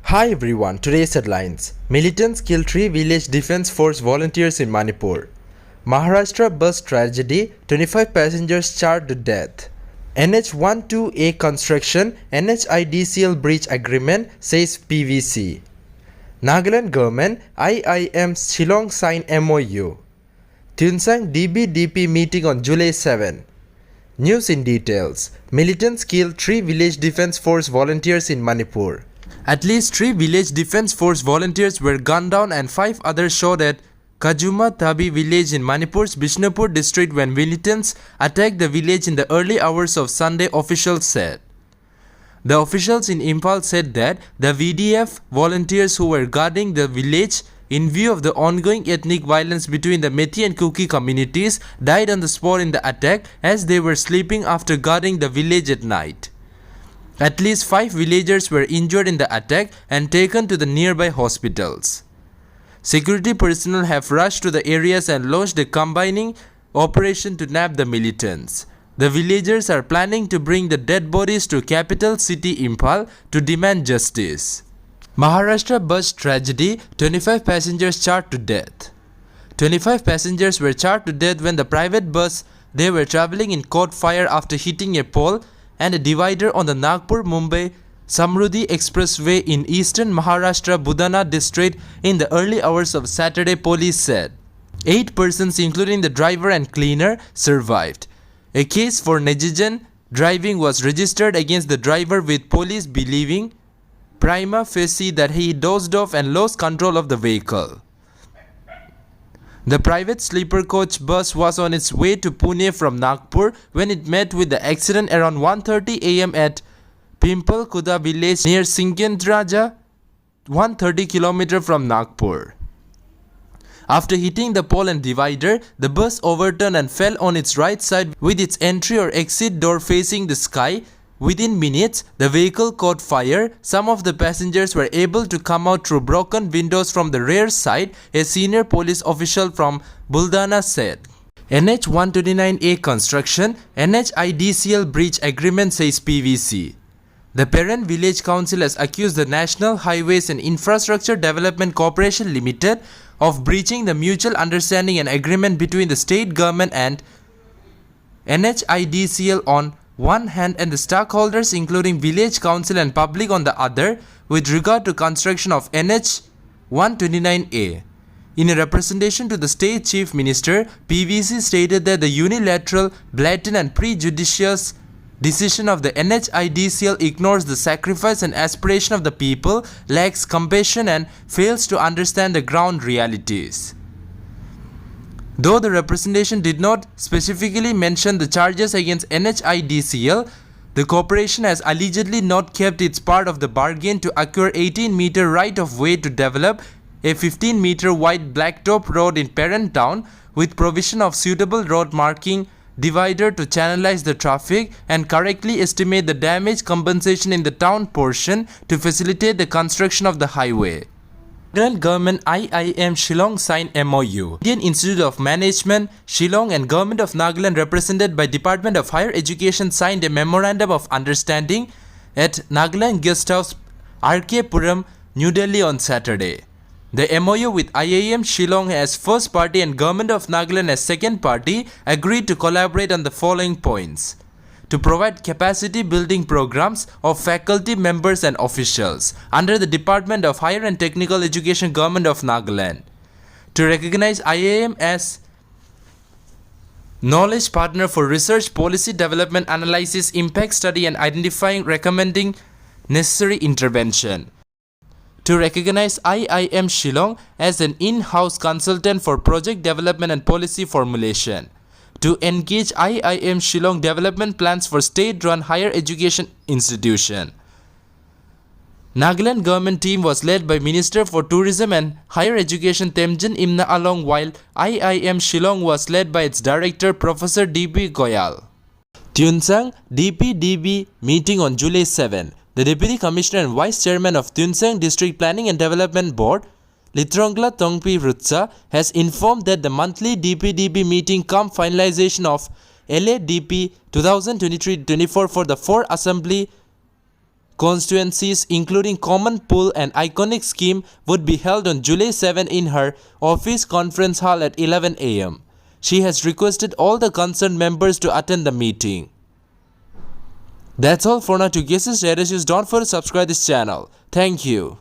Hi everyone, today's headlines. Militants kill 3 village defense force volunteers in Manipur. Maharashtra bus tragedy, 25 passengers charred to death. NH-12A construction, NHIDCL breach agreement, says PVC. Nagaland government, IIM Shillong sign MOU. Tunsang DPCB meeting on July 7. News in details. Militants kill 3 village defense force volunteers in Manipur. At least 3 village defense force volunteers were gunned down and 5 others shot at Kajuma Tabi village in Manipur's Bishnupur district when militants attacked the village in the early hours of Sunday, officials said. The officials in Impal said that the VDF volunteers who were guarding the village in view of the ongoing ethnic violence between the Methi and Kuki communities died on the spot in the attack as they were sleeping after guarding the village at night. At least 5 villagers were injured in the attack and taken to the nearby hospitals. Security personnel have rushed to the areas and launched a combining operation to nab the militants. The villagers are planning to bring the dead bodies to capital city Impal to demand justice. Maharashtra bus tragedy, 25 passengers charred to death. 25 passengers were charred to death when the private bus they were travelling in caught fire after hitting a pole and a divider on the Nagpur-Mumbai Samruddhi Expressway in eastern Maharashtra Budana district in the early hours of Saturday, police said. 8 persons including the driver and cleaner survived. A case for negligent driving was registered against the driver with police believing prima facie that he dozed off and lost control of the vehicle. The private sleeper coach bus was on its way to Pune from Nagpur when it met with the accident around 1:30 am at Pimpal Kuda village near Sinkendraja, 130 km from Nagpur. After hitting the pole and divider, the bus overturned and fell on its right side with its entry or exit door facing the sky. Within minutes, the vehicle caught fire. Some of the passengers were able to come out through broken windows from the rear side, a senior police official from Buldana said. NH-129A construction, NHIDCL breach agreement, says PVC. The parent village council has accused the National Highways and Infrastructure Development Corporation Limited of breaching the mutual understanding and agreement between the state government and NHIDCL on one hand and the stockholders including village council and public on the other with regard to construction of NH-129A. In a representation to the state chief minister, PVC stated that the unilateral, blatant and prejudicious decision of the NHIDCL ignores the sacrifice and aspiration of the people, lacks compassion and fails to understand the ground realities. Though the representation did not specifically mention the charges against NHIDCL, the corporation has allegedly not kept its part of the bargain to acquire 18-meter right-of-way to develop a 15-meter wide blacktop road in parent town with provision of suitable road marking divider to channelize the traffic and correctly estimate the damage compensation in the town portion to facilitate the construction of the highway. Nagaland government IIM Shillong sign MOU. Indian Institute of Management, Shillong and Government of Nagaland represented by Department of Higher Education signed a memorandum of understanding at Nagaland Guest House, RK Puram, New Delhi on Saturday. The MOU with IIM Shillong as first party and Government of Nagaland as second party agreed to collaborate on the following points. To provide capacity building programs of faculty members and officials under the Department of Higher and Technical Education, Government of Nagaland. To recognize IIM as knowledge partner for research, policy development, analysis, impact study and identifying, recommending necessary intervention. To recognize IIM Shillong as an in-house consultant for project development and policy formulation. To engage IIM Shillong development plans for state-run higher education institution. Nagaland government team was led by Minister for Tourism and Higher Education Temjin Imna Along while IIM Shillong was led by its director Professor DP Goyal. Tunsang DPCB meeting on July 7. The Deputy Commissioner and Vice Chairman of Tunsang District Planning and Development Board, Litrongla Tongpi Rutsa, has informed that the monthly DPCB meeting come finalization of LADP 2023-24 for the 4 Assembly Constituencies including Common Pool and Iconic Scheme would be held on July 7 in her office conference hall at 11 am. She has requested all the concerned members to attend the meeting. That's all for now. To get latest issues, don't forget to subscribe this channel. Thank you.